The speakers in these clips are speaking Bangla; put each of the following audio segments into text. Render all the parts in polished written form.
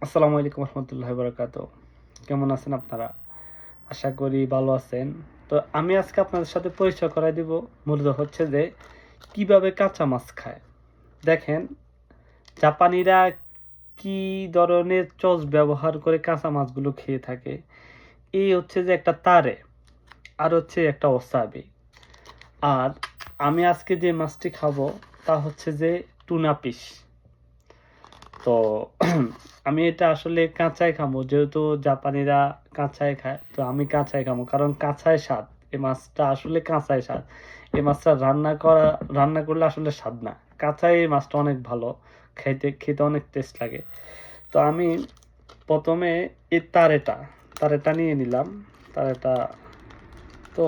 আসসালামু আলাইকুম রহমতুল্লাহি বারাকাতুহু। কেমন আছেন আপনারা? আশা করি ভালো আছেন। তো আমি আজকে আপনাদের সাথে পরিচয় করায় দিব মূলত হচ্ছে যে কিভাবে কাঁচা মাছ খায়। দেখেন জাপানিরা কি ধরনের সস ব্যবহার করে কাঁচা মাছগুলো খেয়ে থাকে। এই হচ্ছে যে একটা তারে আর হচ্ছে একটা ওসাবি। আর আমি আজকে যে মাছটি খাবো তা হচ্ছে যে টুনা ফিশ। তো আমি এটা আসলে কাঁচাই খাবো, যেহেতু জাপানিরা কাঁচাই খায়, তো আমি কাঁচাই খাবো কারণ কাঁচাই স্বাদ। এই মাছটা আসলে কাঁচাই স্বাদ। এই মাছটা রান্না করলে আসলে স্বাদ না। কাঁচাই এই মাছটা অনেক ভালো, খেতে খেতে অনেক টেস্ট লাগে। তো আমি প্রথমে এই তারেটা নিয়ে নিলাম। তারেটা তো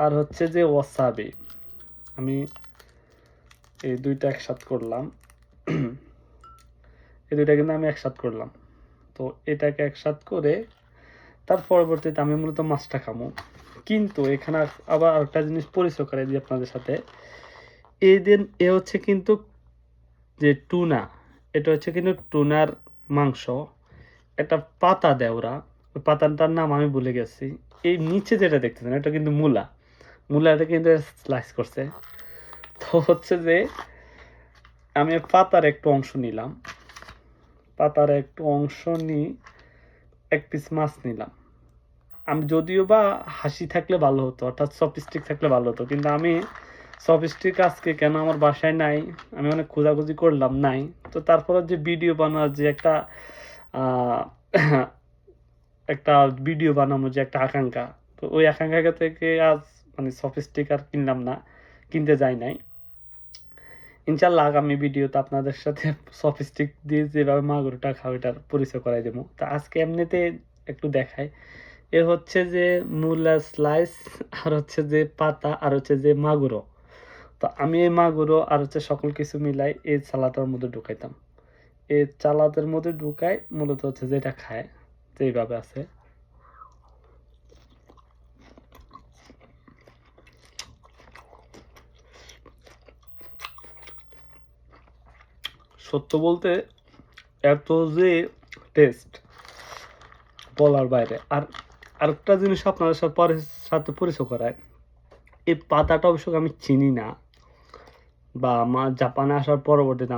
আর হচ্ছে যে ওয়াসাবি, আমি এই দুইটা একসাথ করলাম। এই দুইটা কিন্তু আমি একসাথ করলাম। তো এটাকে একসাথ করে তার পরবর্তীতে আমি মূলত মাছটা খামো। কিন্তু এখানে আবার আরেকটা জিনিস পরিচয় করে দিই আপনাদের সাথে। এ হচ্ছে কিন্তু যে টুনা, এটা হচ্ছে কিন্তু টুনার মাংস। একটা পাতা দেয় ওরা, ওই পাতাটার নাম আমি ভুলে গেছি। এই নিচে যেটা দেখতেছেন এটা কিন্তু মূলাটা কিন্তু স্লাইস করছে। তো হচ্ছে যে আমি পাতার একটু অংশ নিলাম, পাতার একটু অংশ নিয়ে এক পিস মাছ নিলাম। আমি যদিও বা হাসি থাকলে ভালো হতো, অর্থাৎ চপস্টিক থাকলে ভালো হতো, কিন্তু আমি চপস্টিক আজকে কেন আমার বাসায় নাই, আমি অনেক খোঁজাখুঁজি করলাম, নাই। তো তারপরে যে ভিডিও বানার যে আহ, একটা ভিডিও বানানোর যে একটা আকাঙ্ক্ষা, তো ওই আকাঙ্ক্ষা থেকে আজ মানে চপস্টিক আর কিনলাম না, কিনতে যাই নাই। ইনশাল্লাহ আগামী ভিডিওতে আপনাদের সাথে চপস্টিক দিয়ে যেভাবে মাগুরটা খাও এটার পরিচয় করাই দেবো। তা আজকে এমনিতে একটু দেখাই। এ হচ্ছে যে মূলা স্লাইস, আর হচ্ছে যে পাতা, আর হচ্ছে যে মাগুরো। তো আমি এই মাগুরো আর হচ্ছে সকল কিছু মিলাই এই সালাটার মধ্যে ঢুকাইতাম। এই চালাতের মধ্যে ঢুকাই মূলত হচ্ছে যেটা খায়, যেইভাবে আছে। সত্য বলতে এত যে টেস্ট বলার বাইরে। আর আরেকটা জিনিস আপনাদের সাথে পরিচয় করায়, এই পাতাটা অবশ্য আমি চিনি না, বা আমার জাপানে আসার পরবর্তীতে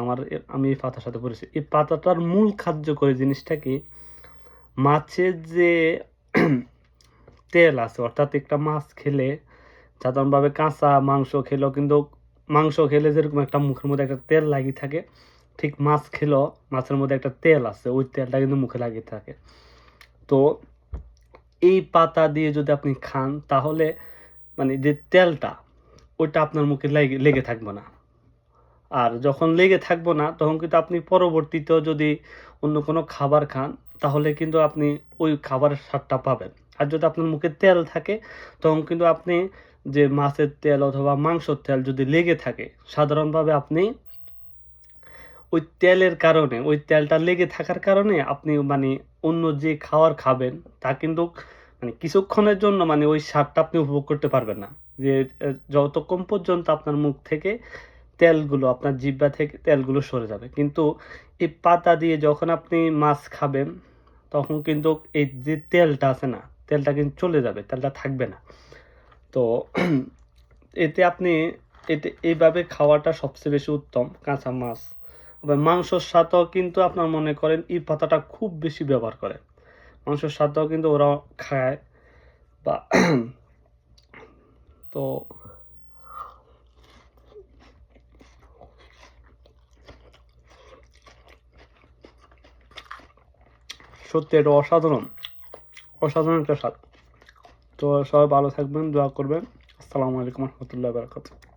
আমি এই পাতার সাথে পরিচয়। এই পাতাটার মূল খাদ্য করে জিনিসটা কি, মাছের যে তেল আছে, অর্থাৎ একটা মাছ খেলে সাধারণভাবে কাঁচা মাংস খেলেও কিন্তু, মাংস খেলে যেরকম একটা মুখের মধ্যে একটা তেল লাগিয়ে থাকে, ঠিক মাছ খেলেও মাছের মধ্যে একটা তেল আছে, ওই তেলটা কিন্তু মুখে লাগিয়ে থাকে। তো এই পাতা দিয়ে যদি আপনি খান তাহলে মানে যে তেলটা, ওইটা আপনার মুখে লেগে থাকবে না। আর যখন লেগে থাকবো না তখন কিন্তু আপনি পরবর্তীতেও যদি অন্য কোনো খাবার খান তাহলে কিন্তু আপনি ওই খাবারের স্বাদটা পাবেন। আর যদি আপনার মুখে তেল থাকে তখন কিন্তু আপনি যে মাছের তেল অথবা মাংসের তেল যদি লেগে থাকে, সাধারণভাবে আপনি ওই তেলের কারণে, ওই তেলটা লেগে থাকার কারণে আপনি মানে অন্য যে খাবার খাবেন তা কিন্তু মানে কিছুক্ষণের জন্য মানে ওই স্বাদটা আপনি উপভোগ করতে পারবেন না। যে যতক্ষণ পর্যন্ত আপনার মুখ থেকে তেলগুলো, আপনার জিহ্বা থেকে তেলগুলো সরে যাবে। কিন্তু এই পাতা দিয়ে যখন আপনি মাছ খাবেন তখন কিন্তু এই যে তেলটা আছে না, তেলটা কিন্তু চলে যাবে, তেলটা থাকবে না। তো এতে আপনি এইভাবে খাওয়াটা সবচেয়ে বেশি উত্তম কাঁচা মাছ। আবার মাংসর সাথেও কিন্তু আপনার মনে করেন এই পাতাটা খুব বেশি ব্যবহার করে, মাংসের সাথেও কিন্তু ওরা খায়। বা তো সত্যি এটা অসাধারণ, অসাধারণ একটা স্বাদ। তো সবাই ভালো থাকবেন, দোয়া করবেন। আসসালামু আলাইকুম রহমতুল্লাহ বারাকাতুহু।